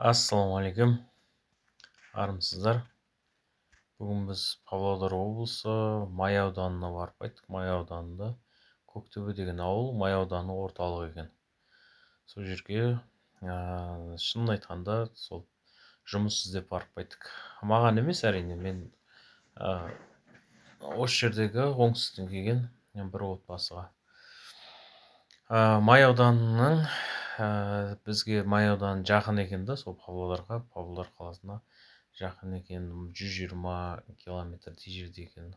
Ассалаумағалейкум, армысыздар. Бүгін біз Павлодар облысы Май ауданына барып қайттық. Май ауданында Көктөбе деген ауыл, Май ауданы орталығы екен. Сол жерге шынын айтқанда сол жұмыс іздеп барып қайттық. Маған емес, әрине, мен осы жердегі оңтүстіктен келген бір отбасыға. Май ауданының бізге Май ауданы жақын екен да, сол Павлодар қаласына жақын екен, 120 километрдей жерде екен.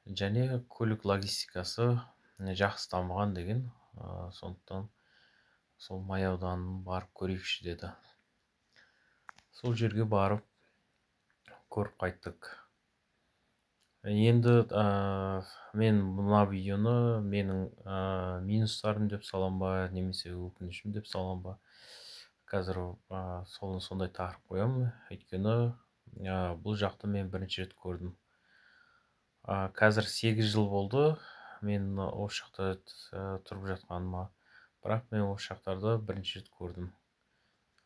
Және көлік логистикасы жақсы дамыған деген, сондықтан сол Май ауданын барып көрейікші деді. Сол жерге барып көріп қайттық. Енді мен мына видеоны менің минустарым деп салам ба, немесе өкінішім деп салам ба, қазір сондай тақырып қоямын. Өйткені бұл жақты мен бірінші рет көрдім. Қазір 8 жыл болды мен осы жақта тұрып жатқаныма, бірақ мен осы жақтарды бірінші рет көрдім.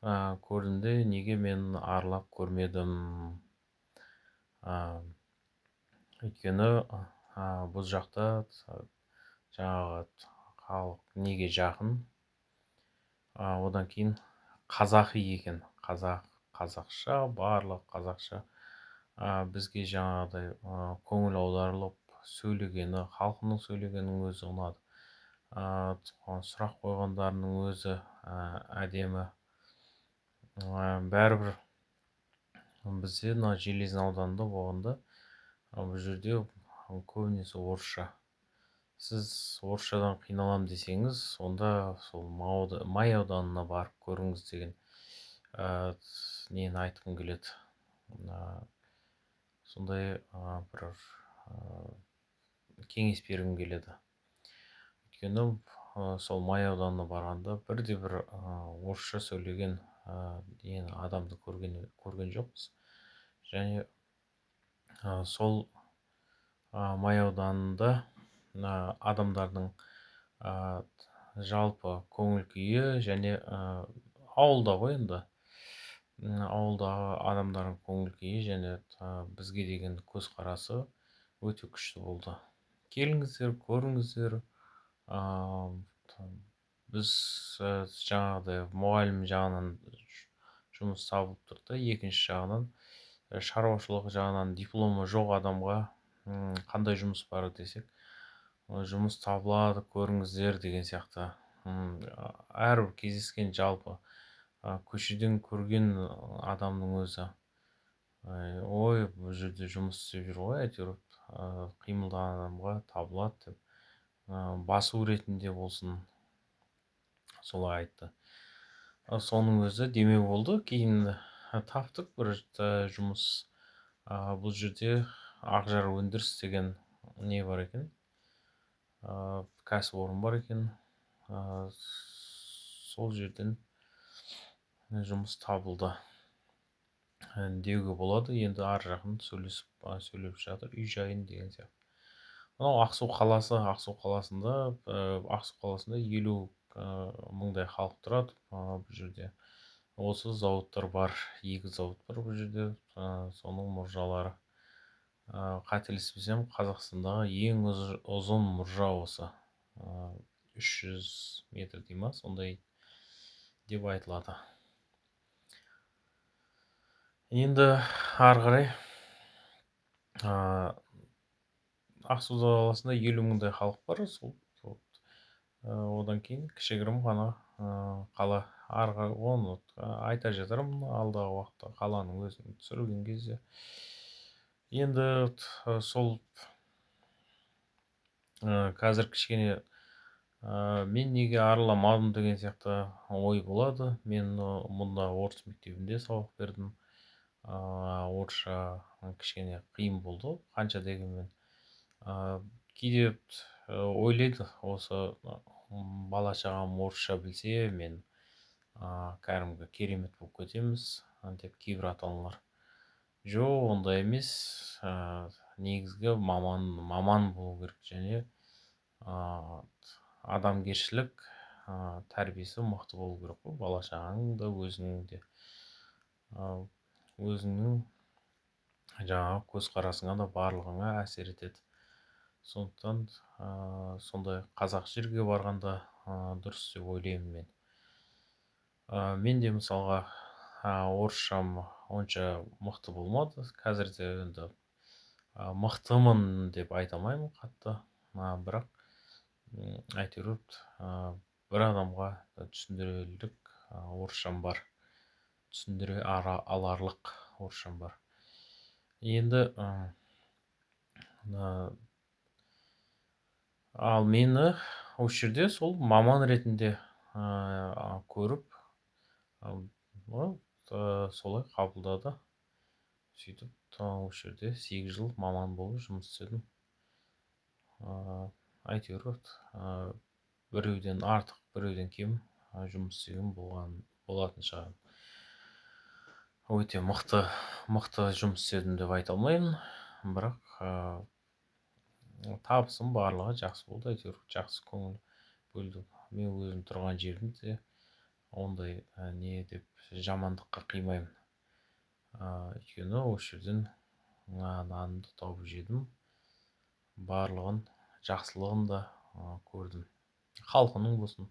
Көрдім де неге мен аралап көрмедім? Өйткені бұл жақта жаңағы халық неге жақын, одан кейін қазақи екен, қазақша, барлық қазақша бізге жаңағыдай көңіл аударылып сөйлегені, халқының сөйлегенінің өзі ұнады. Сұрақ қойғандарының өзі әдемі. Бәрібір бізде мына Железин ауданында болғанда бұл жерде көбінесе орысша. Сіз орысшадан қиналам десеңіз, онда сол Май ауданына барып көріңіз деген нені айтқым келеді. Сондай бір кеңес бергім келеді. Өйткені сол Май ауданына барғанда бірде-бір орысша сөйлеген адамды көрген жоқпыз. Және сол Май ауданында адамдардың жалпы көңіл күйі және ауылда ғой енді. Ауылдағы адамдардың көңіл күйі және бізге деген көзқарасы өте күшті болды. Келіңіздер, көріңіздер. Біз жаңағыдай мұғалім жағынан жұмыс табылып тұрды. Екінші жағынан шаруашылық жағынан дипломы жоқ адамға қандай жұмыс бар десек, жұмыс табылады, көріңіздер деген сияқты. Әрбір кездескен жалпы көшеден көрген адамның өзі, ой, бұл жерде жұмыс істеп жүр ғой, әйтеуір қимылдаған адамға табылады деп, басу ретінде болсын, солай айтты. Соның өзі демеу болды. Кейін таптық бір жұмыс. Бұл жерде Ақжар өндіріс деген не бар екен, кәсіпорын бар екен. Сол жерден жұмыс табылды деуге болады. Енді ар жақын сөйлеп жатыр, үй жайын деген сияқты. Мынау Ақсу қаласында 50 мыңдай халық тұрады бұл жерде. Осы зауыттар бар, 2 зауыт бар бұл жерде. Соның мұржалары. Қателеспесем, Қазақстандағы ең ұзын мұржа осы. 300 метр дей ма, сондай деп айтылады. Енді ары қарай Ақсу қаласында 50 мыңдай халық бар. Одан кейін кішігірім ғана қала. Оны айта жатармын алдағы уақытта қаланың өзін түсірген кезде. Енді сол қазір кішкене мен неге арыламадым деген сияқты ой болады. Мен мұнда орыс мектебінде сабақ бердім. Орысша кішкене қиын болды, қанша дегенмен. Кейде ойлайды, осы бала шағам орысша білсе, мен кәдімгі керемет болып кетеміз деп кейбір ата-аналар. Жоқ, ондай емес. Негізгі маман болу керек, және адамгершілік тәрбиесі мықты болу керек қой, бала шағаң да өзіңнің де. Өзіңнің жаңағы көзқарасыңа да барлығыңа әсер етеді. Сондықтан сондай қазақ жерге барғанда дұрыс деп ойлаймын мен. Мен де мысалға орысшам онша мықты болмады. Қазір де енді мықтымын деп айта алмаймын қатты. Бірақ әйтеуір бір адамға түсіндірерлік орысшам бар. Түсіндіре аларлық орысшам бар. Енді ал мені осы жерде сол маман ретінде көріп солай қабылдады. Сөйтіп осы жерде 8 жыл маман болып жұмыс істедім. Әйтеуір біреуден артық, біреуден кем жұмыс істеген болатын шығармын. Өте мықты жұмыс істедім деп айта алмаймын, бірақ табысым барлығы жақсы болды. Әйтеуір жақсы көңіл бөлдім. Мен өзім тұрған жерімде ондай не деп жамандыққа қимаймын. Өйткені осы жерден нанымды тауып жедім. Барлығын, жақсылығын да көрдім. Халқының болсын.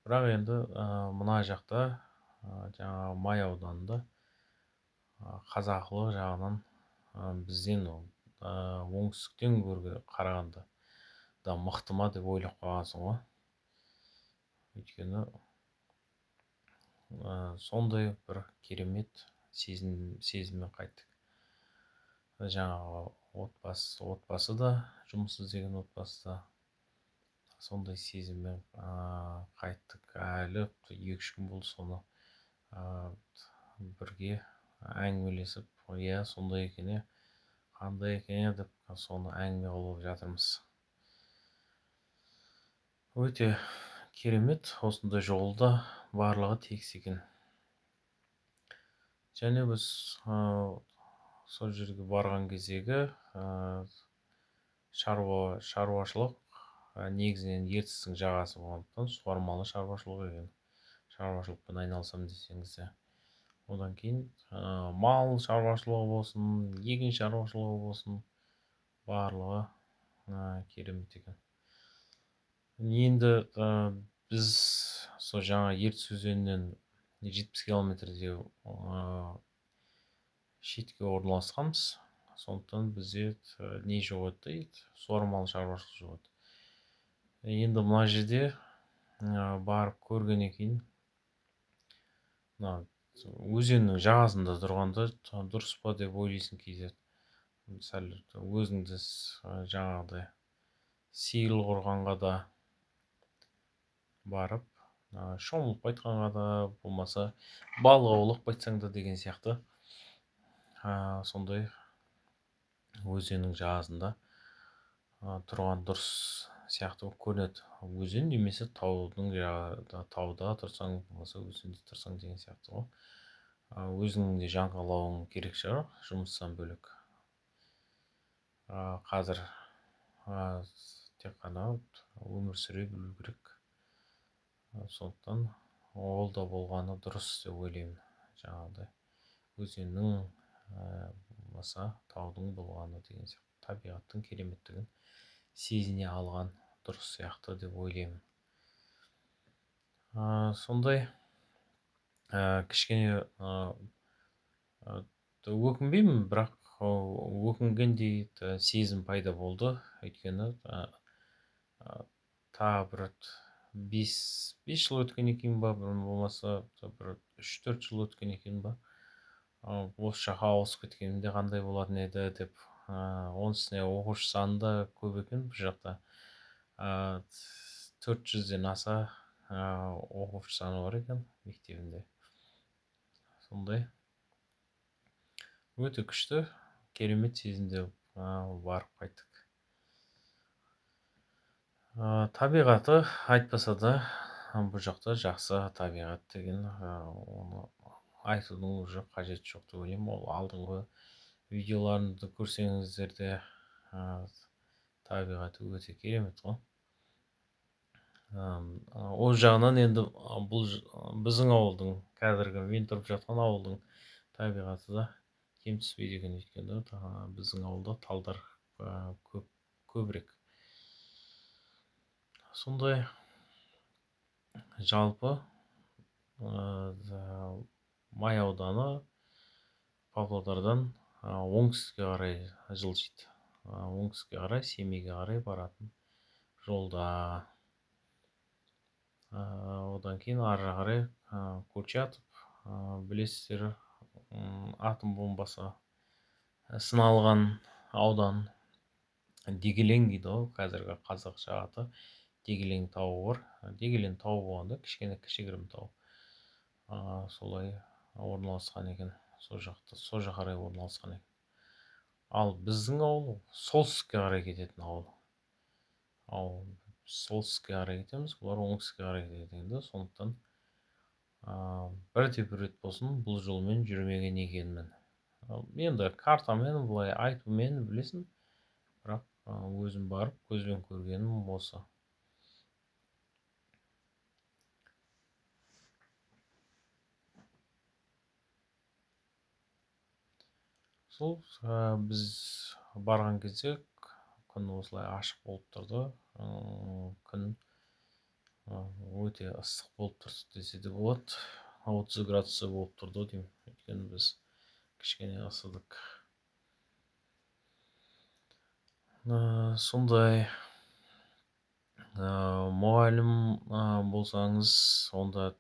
Бірақ енді мына жақта жаңағы Май ауданында қазақылық жағынан бізден оңтүстіктен қарағанда да мықты ма деп ойлап қалғансың ғой. Өйткені сондай бір керемет сезіммен қайттық. Жаңағы отбасы да, жұмыс іздеген отбасы да сондай сезіммен қайттық. Әлі 2-3 күн болды, соны бірге әңгімелесіп, сондай екен, қандай екен деп соны әңгіме қылып жатырмыз. Өте керемет, осындай жолда барлығы тегіс екен. Және біз сол жерге барған кездегі шаруашылық негізінен ертістің жағасы болғандықтан суармалы шаруашылық екен. Шаруашылықпен айналысамын десеңіз де. Одан кейін мал шаруашылығы болсын, егін шаруашылығы болсын, барлығы керемет екен. Енді біз сол жаңа ертіс өзенінен 70 километрде шетке орналасқанбыз. Сондықтан бізде не жоқ еді, суармалы шаруашылық жоқ еді. Енді мына жерде барып көргеннен кейін өзеннің жағасында тұрғанда дұрыс па деп ойлайсың кейде. Сәл өзіңді жаңағыдай сейіл құрғанға да барып, шомылып қайтқанға да, болмаса балық аулап қайтсаң да деген сияқты сондай өзеннің жағасында тұрған дұрыс сияқты көрінеді. Өзен немесе тауда тұрсаң, болмаса өзенде тұрсаң деген сияқты ғой. Өзіңнің де жаңқалауың керек шығар, жұмыстан бөлек. Қазір тек қана өмір сүре білу керек. Сондықтан ол да болғаны дұрыс деп ойлаймын. Жаңағыдай өзеннің болмаса таудың болғаны деген сияқты, табиғаттың кереметтігін сезіне алған дұрыс сияқты деп ойлаймын. Сондай кішкене өкінбеймін, бірақ өкінгендей сезім пайда болды. Өйткені тағы бір 5 жыл өткеннен кейін ба, болмаса бір 3-4 жыл өткеннен кейін ба, осы жаққа ауысып кеткенімде қандай болатын еді деп. Оның үстіне оқушы саны да көп екен бұл жақта. 400-ден аса оқушы саны бар екен мектебінде. Сондай өте күшті, керемет сезімде барып қайттық. Табиғаты айтпаса да, бұл жақта жақсы табиғат деген оны айтудың уже қажеті жоқ деп ойлаймын. Ол алдыңғы видеоларымды көрсеңіздер де табиғаты өте керемет қой. ол жағынан енді бұл біздің ауылдың қазіргі мен тұрып жатқан ауылдың табиғаты да кем түспейді екен, өйткені біздің ауылда талдар көп көбірек. Сондай жалпы май ауданы Павлодардан оңтүстікке қарай жылжиды. Оңтүстікке қарай, Семейге қарай баратын жолда. Одан кейін ары қарай Курчатов, білесіздер, атом бомбасы сыналған аудан. Дегелең дейді ғой, қазіргі қазақша аты Дегелең тауы бар. Дегелең тауы болғанда кішкене кішігірім тау. Солай орналасқан екен, сол жаққа қарай орналасқан екен. Ал біздің ауыл солтүстікке қарай кететін ауыл. Солтүстікке қарай кетеміз, бұлар оңтүстікке қарай кетеді енді. Сондықтан бірде-бір рет болсын бұл жолмен жүрмеген екенмін. Енді картамен былай айтумен білесің, бірақ өзім барып көзбен көргенім осы. Сол біз барған кезде күн осылай ашық болып тұрды. Күн өте ыстық болып тұрды десе де болады. 30 градусы болып тұрды деймін, өйткені біз кішкене ысыдық. Сондай мұғалім болсаңыз, онда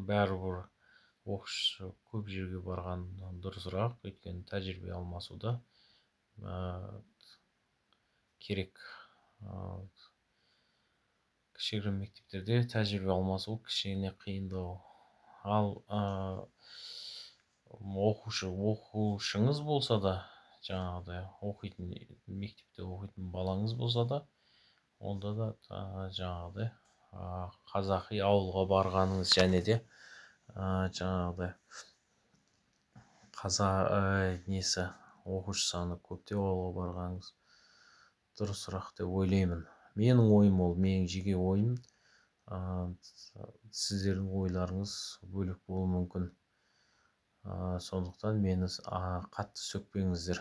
бәрібір оқушы көп жерге барған дұрысырақ, өйткені тәжірибе алмасуда керек. Кішігірім мектептерде тәжірибе алмасу кішкене қиындау. Ал оқушыңыз болса да, жаңағыдай оқитын, мектепте оқитын балаңыз болса да, онда да жаңағыдай қазақи ауылға барғаныңыз, және де жаңағыдай оқушы саны көптеу ауылға барғаныңыз дұрысырақ деп ойлаймын. Менің ойым ол, менің жеке ойым. Сіздердің ойларыңыз бөлек болуы мүмкін. Сондықтан мені қатты сөкпеңіздер.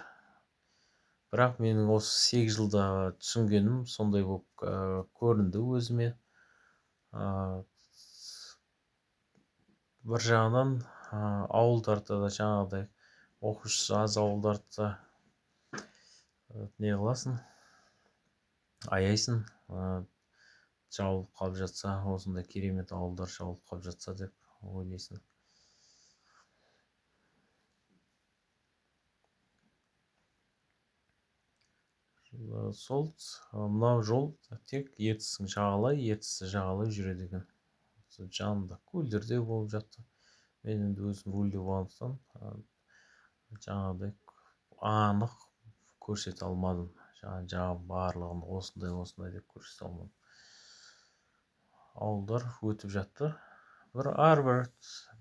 Бірақ менің осы 8 жылда түсінгенім сондай болып көрінді өзіме. Бір жағынан ауылдарда да жаңағыдай оқушысы аз ауылдарда не қыласың, аяйсың, жабылып қалып жатса, осындай керемет ауылдар жабылып қалып жатса деп ойлайсың. Сол мынау жол тек ертістің жағалай жүреді екен. Жанында көлдер де болып жатты. Мен енді өзім рульде болғандықтан жаңағыдай анық көрсете алмадым. Жаңағы барлығын осындай деп көрсете алмадым. Ауылдар өтіп жатты. Әрбір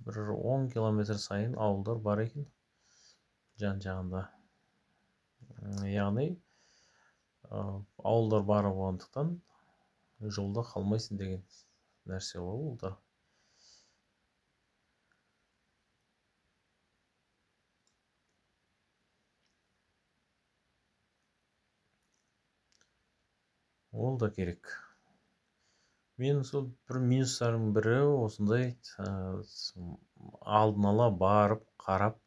10 километр сайын ауылдар бар екен жан-жағында. Яғни ауылдар бары болғандықтан жолда қалмайсың деген нәрсе ғой ол да. Ол да керек. Мен сол бір минустардың бірі осындай алдын ала барып қарап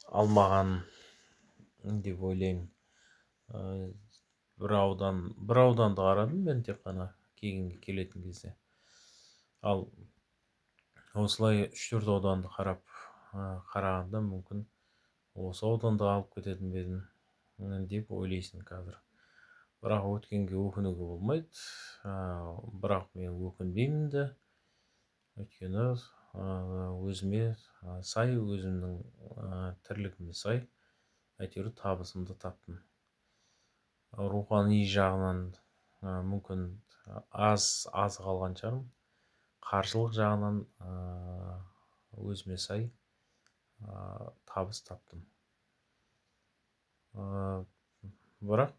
алмаған деп ойлаймын. Бір ауданды қарадым мен тек қана Кегінге келетін кезде. Ал осылай 3-4 ауданды қарағанда мүмкін осы ауданды алып кететін бе едім деп ойлайсың қазір. Бірақ өткенге өкінуге болмайды. Бірақ мен өкінбеймін де. Өйткені өзіме сай, өзімнің тірлігіме сай, әйтеуір табысымды таптым. Рухани жағынан мүмкін аз қалған шығармын. Қаржылық жағынан өзіме сай табыс таптым. Бірақ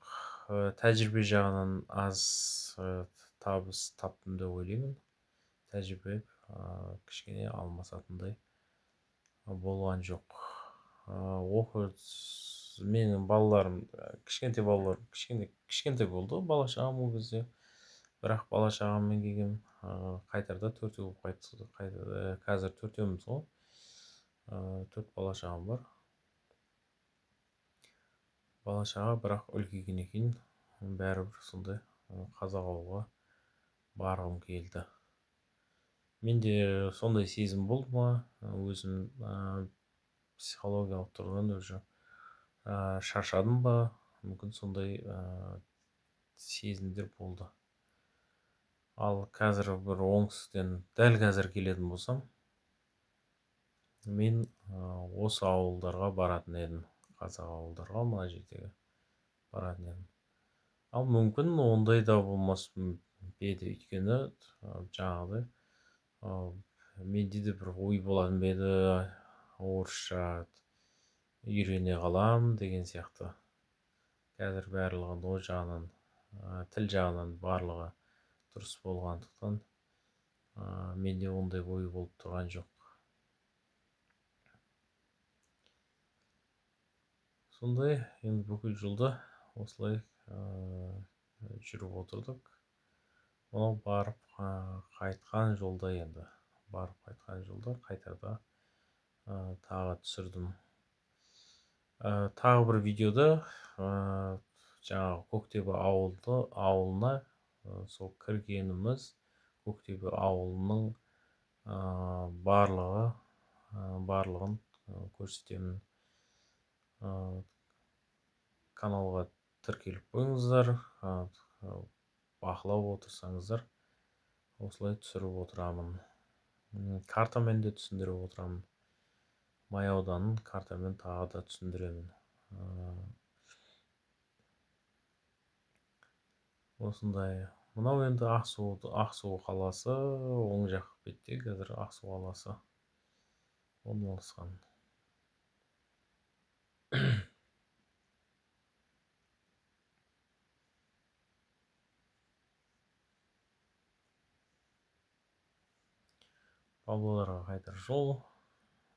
тәжірибе жағынан аз табыс таптым деп ойлаймын. Тәжірибе кішкене алмасатындай болған жоқ. Менің балаларым кішкентай балалар кішкентай болды бала шағам ол кезде, бірақ бала шағаммен келгем қайтарда төртеу болып қайтты. Қазір төртеуміз ғой, төрт бала шағам бар. Бала шаға бірақ үлкейгеннен кейін бәрібір сондай қазақ ауылға барғым келді. Менде сондай сезім болды ма, өзім психологиялық тұрғыдан уже шаршадым ба, мүмкін сондай сезімдер болды. Ал қазір бір оңтүстіктен дәл қазір келетін болсам, мен осы ауылдарға баратын едім, қазақ ауылдарға, мына жердегі баратын едім. Ал мүмкін ондай да болмас еді, өйткені жаңағыдай менде де бір ой болатын беді, орысша үйрене қалам деген сияқты. Қазір барлығын о жағынан, тіл жағынан барлығы дұрыс болғандықтан менде ондай ой болып тұрған жоқ. Сондай енді бүкіл жылда осылай жүріп отырдық. Ол барып қайтқан жолда қайтарда тағы түсірдім. Тағы бір видеода жаңағы Көктөбе ауылына сол кіргеніміз, Көктөбе ауылының барлығын көрсетемін. Каналға тіркеліп қойыңыздар, бақылап отырсаңыздар, осылай түсіріп отырамын. Картамен де түсіндіріп отырамын. Май ауданын картамен тағы да түсіндіремін. Осындай. Мынау енді Ақсу қаласы, оң жақ бетте қазір Ақсу қаласы орналасқан. Павлодарға қайтар жол,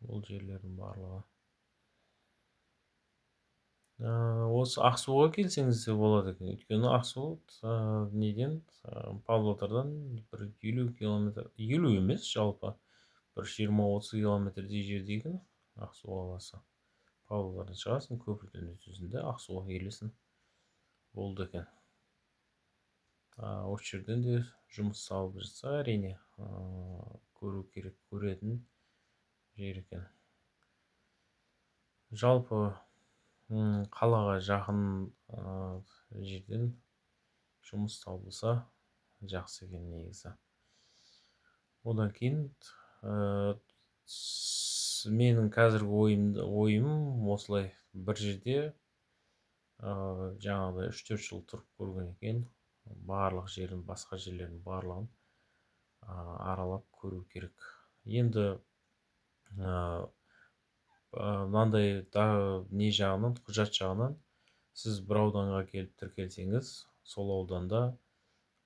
бұл жерлердің барлығы. Осы Ақсуға келсеңіз де болады екен, өйткені Ақсу неден, Павлодардан бір 50 километр, 50 емес жалпы, бір 20-30 километрдей жерде екен Ақсу қаласы. Павлодардан шығасың, көпірден өтесің, Ақсуға келесің, болды екен. Осы жерден де жұмыс салып жатса, әрине көру керек, көретін жер екен. Жалпы қалаға жақын жерден жұмыс табылса жақсы екен негізі. Одан кейін менің қазіргі ойым осылай бір жерде жаңағыдай 3-4 жыл тұрып көрген екен, барлық жерін, басқа жерлердің барлығын аралап көру керек. Енді мынандай не жағынан, құжат жағынан, сіз бір ауданға келіп тіркелсеңіз, сол ауданда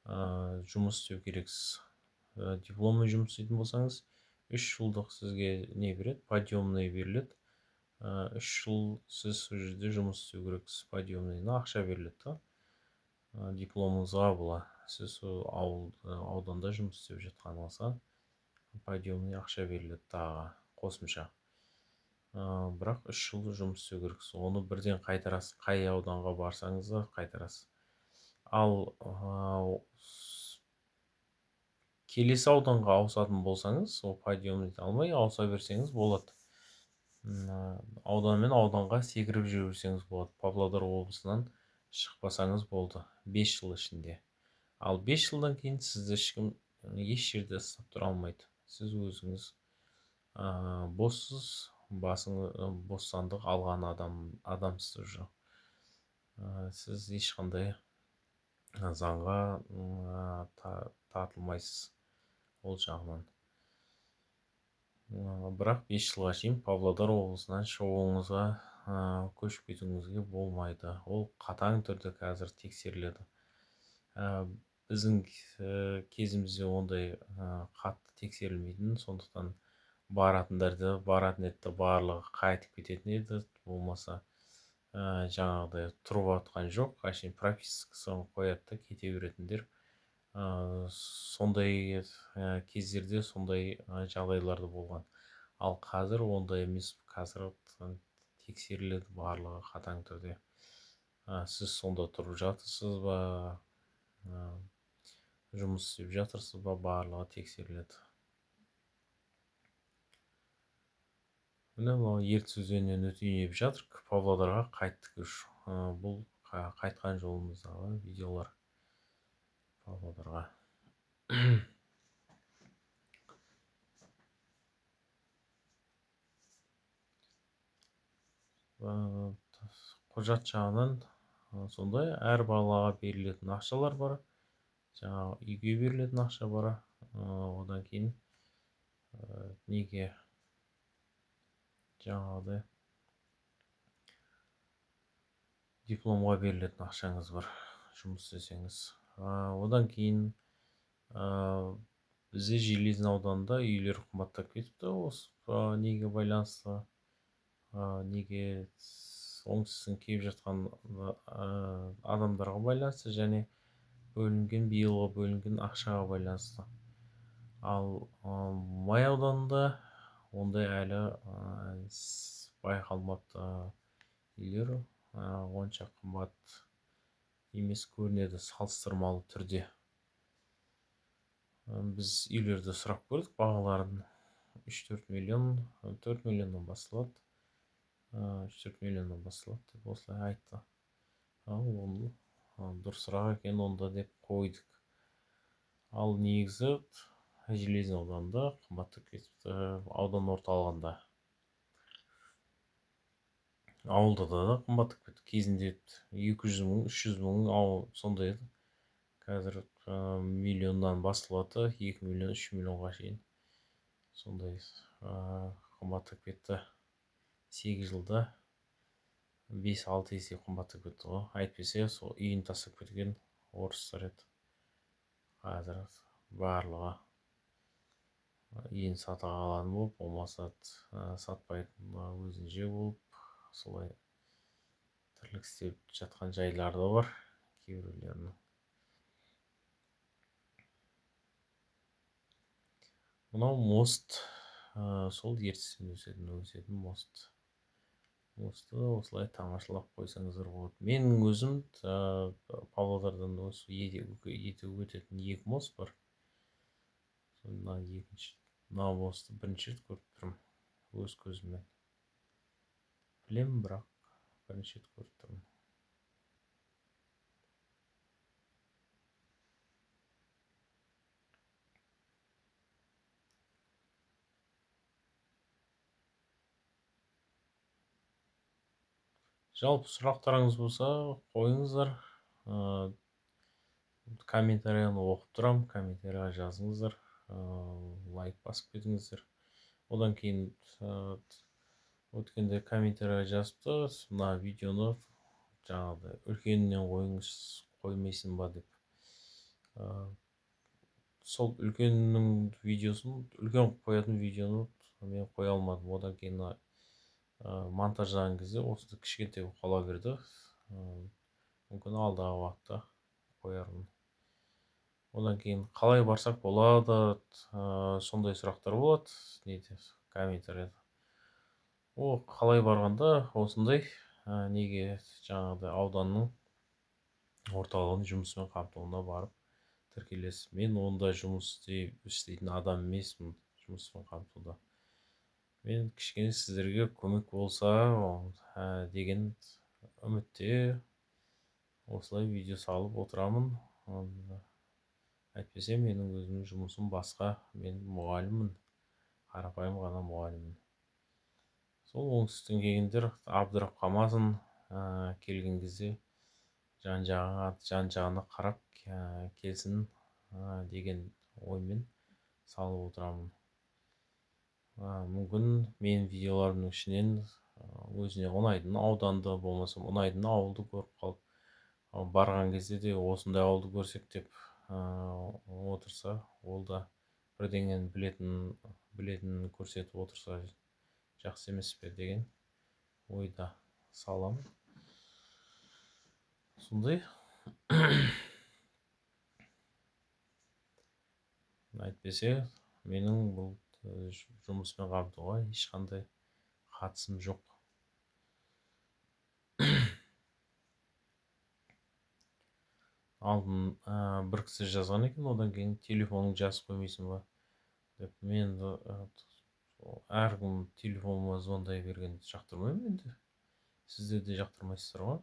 жұмыс істеу керексіз. Дипломмен жұмыс істейтін болсаңыз, 3 жылдық сізге не береді, подъемный беріледі. 3 жыл сіз сол жерде жұмыс істеу керексіз, подъемныйына ақша беріледі. Дипломыңызға бола, сіз ауданда жұмыс істеп жатқаныңызға подъемный ақша беріледі тағы қосымша. Бірақ 3 жыл жұмыс істеу керексіз, оны бірден қайтарасыз, қай ауданға барсаңыз да қайтарасыз. Ал келесі ауданға ауысатын болсаңыз, ол подъемныйды алмай ауыса берсеңіз болады. Ауданмен ауданға секіріп жүрсеңіз болады. Павлодар облысынан шықпасаңыз болды 5 жыл ішінде. Ал 5 жылдан кейін сізді ешкім еш жерде ұстап тұра алмайды. Сіз өзіңіз боссыз, бостандық алған адамсыз уже. Сіз ешқандай заңға тартылмайсыз ол жағынан. Бірақ 5 жылға шейін Павлодар облысынан шығуыңызға, көшіп кетуіңізге болмайды. Ол қатаң түрде қазір тексеріледі. біздің кезімізде ондай қатты тексерілмейтін, сондықтан баратын еді да барлығы қайтып кететін еді, болмаса жаңағыдай тұрып жатқан жоқ, әшейін пропискасын қояды да кете беретіндер. Сондай кездерде сондай жағдайларды болған. Ал қазір ондай емес, қазір тексеріледі барлығы қатаң түрде. Сіз сонда тұрып жатырсыз ба, жұмыс істеп жатырсыз ба, барлығы тексеріледі. Міне мынау ертіс өзенінен өтейін жатыр, Павлодарға қайттық. Бұл қайтқан жолымыздағы видеолар Павлодарға. Құжат жағынан сондай, әр балаға берілетін ақшалар бар. Жаңағы үйге берілетін ақша бар. Одан кейін неге жаңағыдай дипломға берілетін ақшаңыз бар, жұмыс істесеңіз. Одан кейін бізде Железин ауданында үйлер қымбаттап кетіпті, осы неге байланысты. Неге оңтүстіктен келіп жатқан адамдарға байланысты, және биылғы бөлінген ақшаға байланысты. Ал Май ауданында ондай әлі байқалмапты. Үйлер онша қымбат емес көрінеді салыстырмалы түрде. Біз үйлерді сұрап көрдік, бағаларын 3-4 миллион, 4 миллионнан басталады. 3-4 миллионнан басталады деп осылай айтты. Оны дұрысырақ екен онда деп қойдық. Ал негізі Железин ауданында қымбаттап кетіпті, аудан орталығында. Ауылда да қымбаттап кетті. Кезінде 200 мың, 300 мың сондай еді. Қазір миллионнан басталады, 2 миллион, 3 миллионға шейін. Сондай қымбаттап кетті. 8 жылда 5-6 есе қымбаттап кетті ғой. Әйтпесе сол үйін тастап кеткен орыстар еді. Қазір барлығы үйін сата алған болып, болмаса сатпайтын өзінше болып, солай тірлік істеп жатқан жайлары да бар кейбіреулерінің. Мынау мост, сол ертістен өсетін мост. Мосты осылай тамашалап қойсаңыздар болады. Менің өзім Павлодардан осы Етеуге өтетін 2 мост бар. Мына мостты бірінші рет көріп тұрмын, өз көзіммен. Білем, бірақ бірінші рет көріп тұрмын. Жалпы сұрақтарыңыз болса қойыңыздар. Комментарияны оқып тұрам, комментарияға жазыңыздар, лайк басып кетіңіздер. Одан кейін өткенде комментарияға жазыпты, мына видеоны жаңағыдай үлкенінен қойыңыз, қоймайсың ба деп. Сол үлкеннің видеосын, үлкен қоятын видеоны мен қоя алмадым. Одан кейін монтаждаған кезде осы кішкентай қала берді. Мүмкін алдағы уақытта қоярмын. Одан кейін қалай барсақ болады, сондай сұрақтар болады неде, комментарияда. Қалай барғанда осындай неге жаңағыдай ауданның орталығын жұмыспен қамтуына барып тіркелесіз. Мен онда жұмыс істейтін адам емеспін жұмыспен қамтуда. Мен кішкене сіздерге көмек болса деген үмітте осылай видео салып отырамын. Әйтпесе менің өзімнің жұмысым басқа. Мен мұғаліммін, қарапайым ғана мұғаліммін. Сол оңтүстіктен келгендер абдырап қалмасын, келген кезде жан-жағына қарап келсін деген оймен салып отырамын. Мүмкін мен видеоларымның ішінен өзіне ұнайтын ауданды, болмаса ұнайтын ауылды көріп қалып, барған кезде де осындай ауылды көрсек деп отырса, ол да бірдеңені білетінін көрсетіп отырса жақсы емес пе деген ойда саламын. Сондай. Әйтпесе менің бұл жұмыспен қамтуға ешқандай қатысым жоқ. Алдын бір кісі жазған екен, одан кейін телефоныңды жазып қоймайсың ба деп. Мен әркім телефоныма звондай бергенді жақтырмаймын енді. Сіздер де жақтырмайсыздар ғой.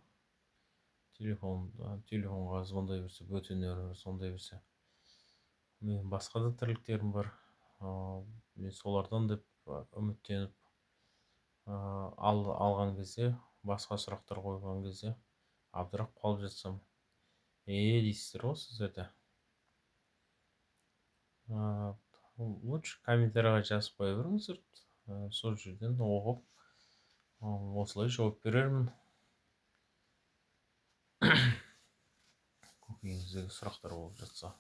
Телефонға звондай берсе, бөтендер сондай берсе. Мен басқа да тірліктерім бар. Мен солардан деп үміттеніп алған кезде, басқа сұрақтар қойған кезде абдырап қалып жатсам, дейсіздер ғой сіздер де. Лучше комментарийға жазып қоя беріңіздер. Сол жерден оқып, осылай жауап берермін. Көкейіңіздегі сұрақтар болып жатса.